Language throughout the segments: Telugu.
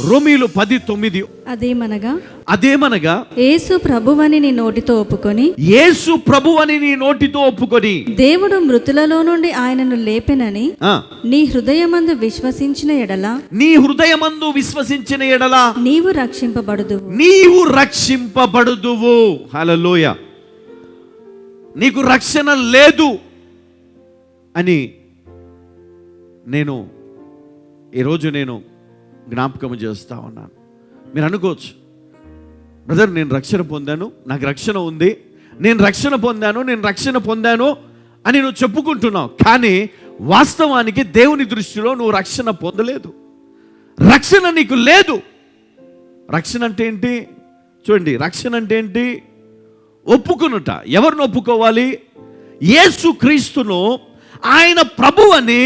రోమీయులు 10:9. అదేమనగా యేసు ప్రభువని నీ నోటితో ఒప్పుకొని, యేసు ప్రభువని నీ నోటితో ఒప్పుకొని, దేవుడు మృతులలో నుండి ఆయనను లేపెనని నీ హృదయమందు విశ్వసించిన ఎడల నీవు రక్షింపబడుదువు. హల్లెలూయా. నీకు రక్షణ లేదు అని ఈరోజు నేను జ్ఞాపకం చేస్తా ఉన్నాను. మీరు అనుకోవచ్చు, బ్రదర్ నేను రక్షణ పొందాను, నాకు రక్షణ ఉంది, నేను రక్షణ పొందాను అని నువ్వు చెప్పుకుంటున్నావు. కానీ వాస్తవానికి దేవుని దృష్టిలో నువ్వు రక్షణ పొందలేదు. రక్షణ నీకు లేదు. రక్షణ అంటే ఏంటి చూడండి. రక్షణ అంటే ఏంటి? ఒప్పుకునుట. ఎవరిని ఒప్పుకోవాలి? యేసు క్రీస్తును ఆయన ప్రభువని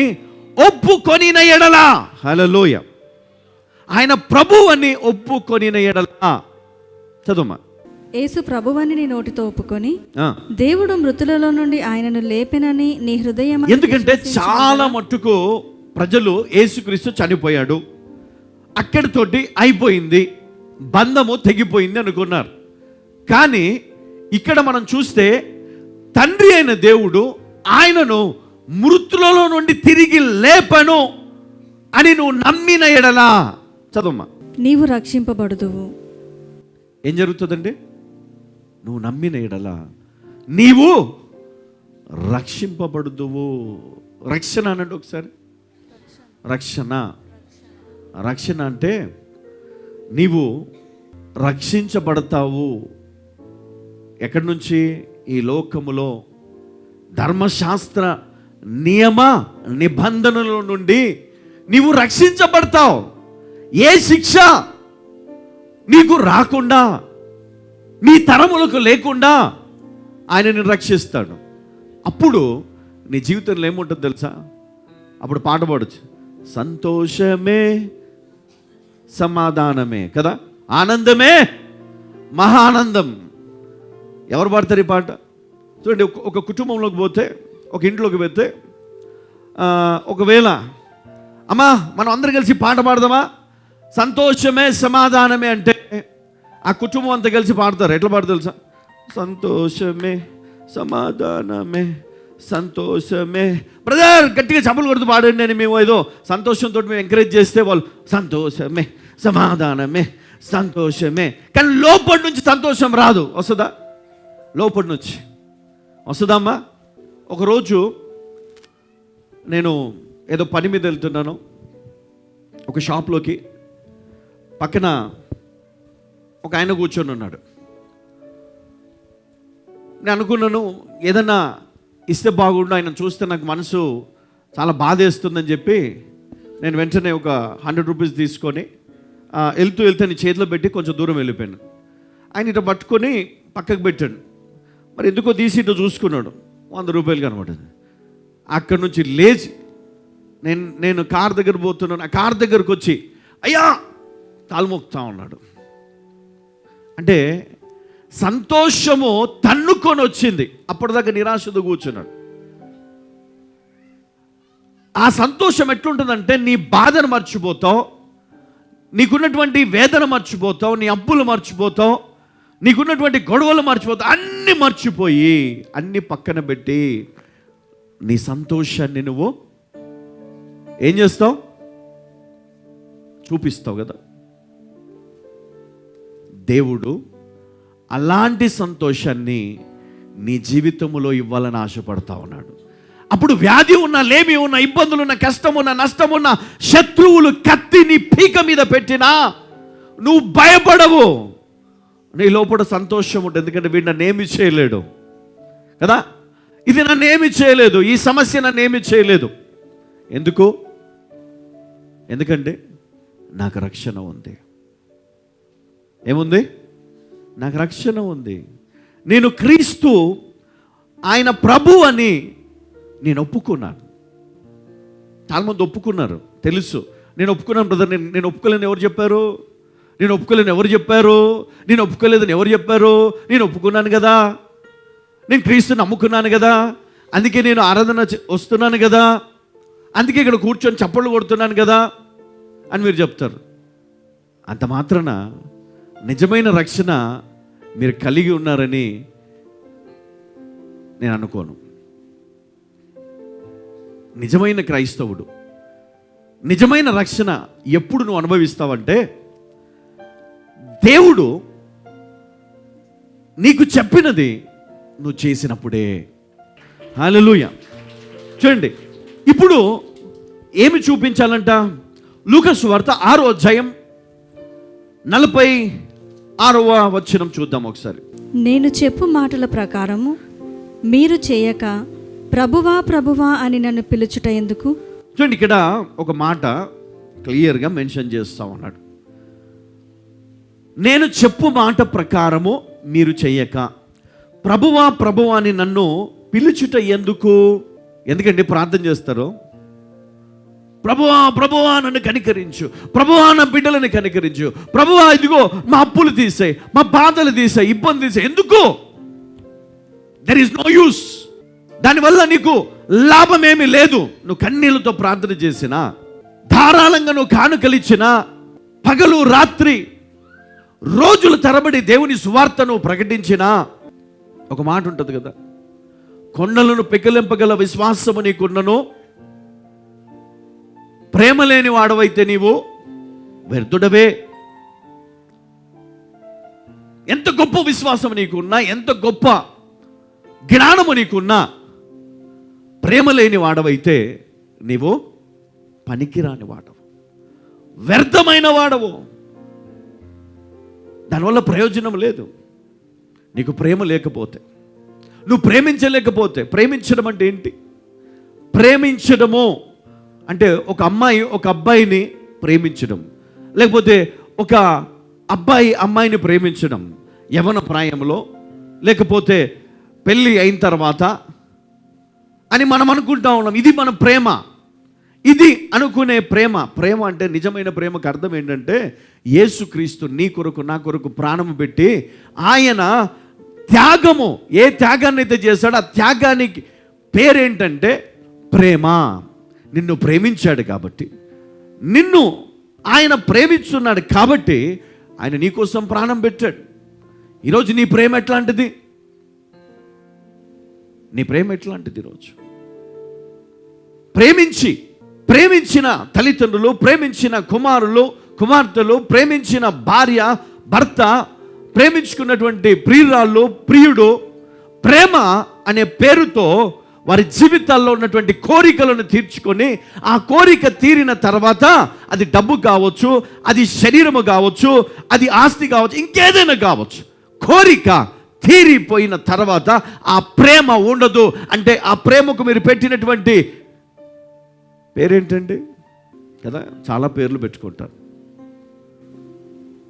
ఒప్పుకొనిన ఎడల. హల్లెలూయ. ఆయన ప్రభువని ఒప్పుకొనిన ఎడల. చదువుమా. యేసు ప్రభువని నీ నోటితో ఒప్పుకొని, దేవుడు మృతులలో నుండి ఆయనను లేపెనని నీ హృదయం. ఎందుకంటే చాలా మట్టుకు ప్రజలు యేసుక్రీస్తు చనిపోయాడు, అక్కడితోటి అయిపోయింది, బంధము తెగిపోయింది అనుకున్నారు. కానీ ఇక్కడ మనం చూస్తే తండ్రి అయిన దేవుడు ఆయనను మృతులలో నుండి తిరిగి లేపను అని నువ్వు నమ్మిన ఎడలా. చదువుమా. నీవు రక్షింపబడుదువు. ఏం జరుగుతుందండి? నువ్వు నమ్మిన ఎడలా నీవు రక్షింపబడుదువు. రక్షణ అనండి ఒకసారి. రక్షణ అంటే నీవు రక్షించబడతావు. ఎక్కడి నుంచి? ఈ లోకములో ధర్మశాస్త్ర నియమ నిబంధనల నుండి నీవు రక్షించబడతావు. ఏ శిక్ష నీకు రాకుండా, నీ తరములకు లేకుండా ఆయన నిన్ను రక్షిస్తాడు. అప్పుడు నీ జీవితంలో ఏముంటుంది తెలుసా? అప్పుడు పాట పాడొచ్చు, సంతోషమే సమాధానమే కదా, ఆనందమే మహానందం. ఎవరు పాడతారు ఈ పాట? చూడండి, ఒక కుటుంబంలోకి పోతే, ఒక ఇంట్లోకి పోతే, ఒకవేళ అమ్మా మనం అందరం కలిసి పాట పాడదామా? సంతోషమే సమాధానమే అంటే ఆ కుటుంబం అంతా కలిసి పాడతారు. ఎట్లా పాడతారు తెలుసా? సంతోషమే సమాధానమే సంతోషమే. బ్రదర్ గట్టిగా చప్పలు కొడుతూ పాడండి అని మేము ఏదో సంతోషంతో మేము ఎంకరేజ్ చేస్తే వాళ్ళు సంతోషమే సమాధానమే సంతోషమే. కానీ లోపటి నుంచి సంతోషం రాదు. వస్తుందా? లోపటి నుంచి వస్తుందమ్మా. ఒకరోజు నేను ఏదో పని మీద వెళ్తున్నాను, ఒక షాప్లోకి. పక్కన ఒక ఆయన కూర్చొని ఉన్నాడు. నేను అనుకున్నాను ఏదన్నా ఇస్తే బాగుండు, ఆయన చూస్తే నాకు మనసు చాలా బాధేస్తుందని చెప్పి నేను వెంటనే ఒక 100 రూపీస్ తీసుకొని వెళ్తూ నీ చేతిలో పెట్టి కొంచెం దూరం వెళ్ళిపోయాను. ఆయన ఇట్లా పట్టుకొని పక్కకు పెట్టాడు. మరి ఎందుకో తీసి ఇటు చూసుకున్నాడు. 100 రూపాయలు కనబడింది. అక్కడి నుంచి లేచి నేను కార్ దగ్గర పోతున్నాను. ఆ కార్ దగ్గరకు వచ్చి అయ్యా తాళమొక్కుతా ఉన్నాడు. అంటే సంతోషము తన్నుకొని వచ్చింది. అప్పటిదాకా నిరాశతో కూర్చున్నాడు. ఆ సంతోషం ఎట్లుంటుందంటే నీ బాధను మర్చిపోతావు, నీకున్నటువంటి వేదన మర్చిపోతావు, నీ అప్పులు మర్చిపోతావు, నీకున్నటువంటి గొడవలు మర్చిపోతావు. అన్నీ మర్చిపోయి అన్నీ పక్కన పెట్టి నీ సంతోషాన్ని నువ్వు ఏం చేస్తావు? చూపిస్తావు కదా. దేవుడు అలాంటి సంతోషాన్ని నీ జీవితంలో ఇవ్వాలని ఆశపడతా ఉన్నాడు. అప్పుడు వ్యాధి ఉన్నా, లేమి ఉన్నా, ఇబ్బందులు ఉన్న, కష్టం ఉన్న, నష్టం ఉన్న, శత్రువులు కత్తి నీ పీక మీద పెట్టినా నువ్వు భయపడవు. నీ లోపల సంతోషం ఉంటుంది. ఎందుకంటే వీడు నన్ను ఏమి చేయలేడు కదా, ఇది నన్ను ఏమి చేయలేదు, ఈ సమస్య నన్ను ఏమి చేయలేదు. ఎందుకంటే నాకు రక్షణ ఉంది. ఏముంది? నాకు రక్షణ ఉంది. నేను క్రీస్తు ఆయన ప్రభు అని నేను ఒప్పుకున్నాను. చాలామంది ఒప్పుకున్నారు, తెలుసు. నేను ఒప్పుకున్నాను బ్రదర్. నేను ఒప్పుకోలేని ఎవరు చెప్పారు? నేను ఒప్పుకోలేదని ఎవరు చెప్పారు? నేను ఒప్పుకున్నాను కదా, నేను క్రీస్తుని నమ్ముకున్నాను కదా, అందుకే నేను ఆరాధన వస్తున్నాను కదా, అందుకే ఇక్కడ కూర్చొని చప్పట్లు కొడుతున్నాను కదా అని మీరు చెప్తారు. అంత మాత్రాన నిజమైన రక్షణ మీరు కలిగి ఉన్నారని నేను అనుకోను. నిజమైన క్రైస్తవుడు నిజమైన రక్షణ ఎప్పుడు నువ్వు అనుభవిస్తావంటే, దేవుడు నీకు చెప్పినది నువ్వు చేసినప్పుడే. హల్లెలూయా. చూడండి, ఇప్పుడు ఏమి చూపించాలంట? లూకా సువార్త 6వ అధ్యాయం 46వ వచనం చూద్దాం ఒకసారి. నేను చెప్పు మాటల ప్రకారము మీరు చేయక ప్రభువా ప్రభువా అని నన్ను పిలుచుట ఎందుకు? చూడండి, ఇక్కడ ఒక మాట క్లియర్గా మెన్షన్ చేస్తా ఉన్నాడు. నేను చెప్పు మాట ప్రకారము మీరు చెయ్యక ప్రభువా ప్రభువా అని నన్ను పిలుచుట ఎందుకు? ఎందుకంటే ప్రార్థన చేస్తారు, ప్రభువా ప్రభువా నన్ను కనికరించు, ప్రభువా నా బిడ్డలను కనికరించు, ప్రభువా ఇదిగో మా అప్పులు తీసాయి, మా బాధలు తీసాయి, ఇబ్బంది తీసాయి. ఎందుకు? There is no use. దానివల్ల నీకు లాభమేమీ లేదు. నువ్వు కన్నీళ్లతో ప్రార్థన చేసినా, ధారాళంగా నువ్వు కానుకలిచ్చినా, పగలు రాత్రి రోజుల తరబడి దేవుని సువార్తను ప్రకటించినా, ఒక మాట ఉంటుంది కదా, కొండలను పెకిలింపగల విశ్వాసము నీకున్నను, ప్రేమ లేని వాడవైతే నీవు వ్యర్థుడవే. ఎంత గొప్ప విశ్వాసం నీకున్నా, ఎంత గొప్ప జ్ఞానము నీకున్నా, ప్రేమ లేని వాడవైతే నీవు పనికిరాని వాడవు, వ్యర్థమైన వాడవు. దానివల్ల ప్రయోజనం లేదు. నీకు ప్రేమ లేకపోతే, నువ్వు ప్రేమించలేకపోతే, ప్రేమించడం అంటే ఏంటి? ప్రేమించడము అంటే ఒక అమ్మాయి ఒక అబ్బాయిని ప్రేమించడం, లేకపోతే ఒక అబ్బాయి అమ్మాయిని ప్రేమించడం యవ్వన ప్రాయంలో, లేకపోతే పెళ్ళి అయిన తర్వాత అని మనం అనుకుంటా ఉన్నాం. ఇది మన ప్రేమ, ఇది అనుకునే ప్రేమ. ప్రేమ అంటే, నిజమైన ప్రేమకు అర్థం ఏంటంటే, యేసుక్రీస్తు నీ కొరకు నా కొరకు ప్రాణము పెట్టి ఆయన త్యాగము, ఏ త్యాగాన్ని అయితే చేశాడో ఆ త్యాగానికి పేరేంటంటే ప్రేమ. నిన్ను ప్రేమించాడు కాబట్టి, నిన్ను ఆయన ప్రేమిస్తున్నాడు కాబట్టి ఆయన నీకోసం ప్రాణం పెట్టాడు. ఈరోజు నీ ప్రేమ ఎట్లాంటిది? నీ ప్రేమ ఎట్లాంటిది? ఈరోజు ప్రేమించిన తల్లిదండ్రులు, ప్రేమించిన కుమారులు కుమార్తెలు, ప్రేమించిన భార్య భర్త, ప్రేమించుకున్నటువంటి ప్రియురాళ్ళు ప్రియుడు, ప్రేమ అనే పేరుతో వారి జీవితాల్లో ఉన్నటువంటి కోరికలను తీర్చుకొని, ఆ కోరిక తీరిన తర్వాత అది డబ్బు కావచ్చు, అది శరీరము కావచ్చు, అది ఆస్తి కావచ్చు, ఇంకేదైనా కావచ్చు, కోరిక తీరిపోయిన తర్వాత ఆ ప్రేమ ఉండదు. అంటే ఆ ప్రేమకు మీరు పెట్టినటువంటి పేరేంటండి కదా, చాలా పేర్లు పెట్టుకుంటారు.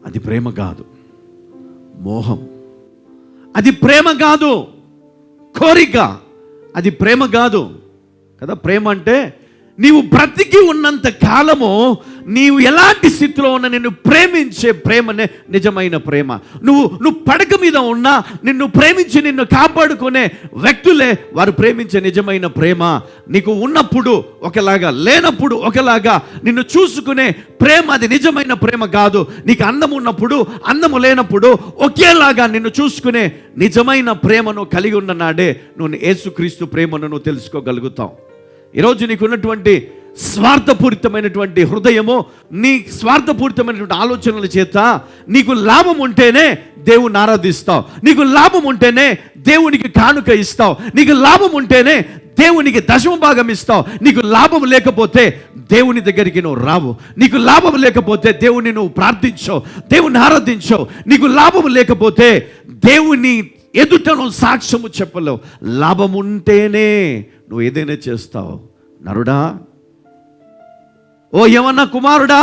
అది ప్రేమ కాదు, మోహం. అది ప్రేమ కాదు, కోరిక. అది ప్రేమ కాదు కదా. ప్రేమ అంటే నీవు బ్రతికి ఉన్నంత కాలము నీవు ఎలాంటి స్థితిలో ఉన్నా నిన్ను ప్రేమించే ప్రేమనే నిజమైన ప్రేమ. నువ్వు పడక మీద ఉన్నా నిన్ను ప్రేమించి నిన్ను కాపాడుకునే వ్యక్తులే వారు ప్రేమించే నిజమైన ప్రేమ. నీకు ఉన్నప్పుడు ఒకలాగా, లేనప్పుడు ఒకలాగా నిన్ను చూసుకునే ప్రేమ అది నిజమైన ప్రేమ కాదు. నీకు అందం ఉన్నప్పుడు, అందము లేనప్పుడు ఒకేలాగా నిన్ను చూసుకునే నిజమైన ప్రేమను కలిగి ఉన్న నాడే నువ్వు యేసుక్రీస్తు ప్రేమను నువ్వు తెలుసుకోగలుగుతావు. ఈరోజు నీకున్నటువంటి స్వార్థపూరితమైనటువంటి హృదయము, నీ స్వార్థపూరితమైనటువంటి ఆలోచనల చేత నీకు లాభం ఉంటేనే దేవుని ఆరాధిస్తావు, నీకు లాభం ఉంటేనే దేవునికి కానుక ఇస్తావు, నీకు లాభం ఉంటేనే దేవునికి దశమ భాగం ఇస్తావు. నీకు లాభం లేకపోతే దేవుని దగ్గరికి నువ్వు రావు. నీకు లాభం లేకపోతే దేవుని నువ్వు ప్రార్థించవు, దేవుని ఆరాధించవు. నీకు లాభం లేకపోతే దేవుని ఎదుట నువ్వు సాక్ష్యము చెప్పలేవు. లాభం ఉంటేనే నువ్వు ఏదైనా చేస్తావు. నరుడా, ఓ యవన కుమారుడా,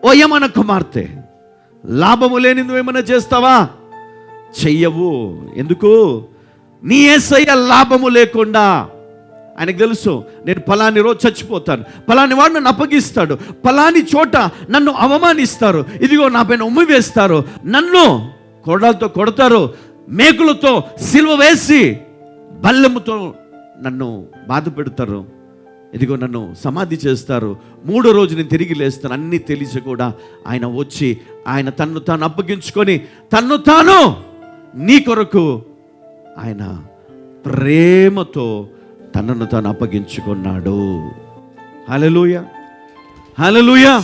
ఓ యవన కుమార్తె, లాభము లేని నువ్వేమైనా చేస్తావా? చెయ్యవు. ఎందుకు? నీ యేసయ్య లాభము లేకుండా, ఆయనకు తెలుసు నేను పలాని రోజు చచ్చిపోతాను, పలాని వాడు నన్ను అప్పగిస్తాడు, పలాని చోట నన్ను అవమానిస్తారు, ఇదిగో నా పైన ఉమ్మి వేస్తారు, నన్ను కొరడాలతో కొడతారు, మేకులతో సిలువ వేసి బల్లెముతో నన్ను బాధ పెడతారు, ఇదిగో నన్ను సమాధి చేస్తారు, 3వ రోజు నేను తిరిగి లేస్తాను అన్నీ తెలిసి కూడా ఆయన వచ్చి ఆయన తన్ను తాను అప్పగించుకొని తన్ను తాను నీ కొరకు ఆయన ప్రేమతో తనను తాను అప్పగించుకున్నాడు. హల్లెలూయా, హల్లెలూయా.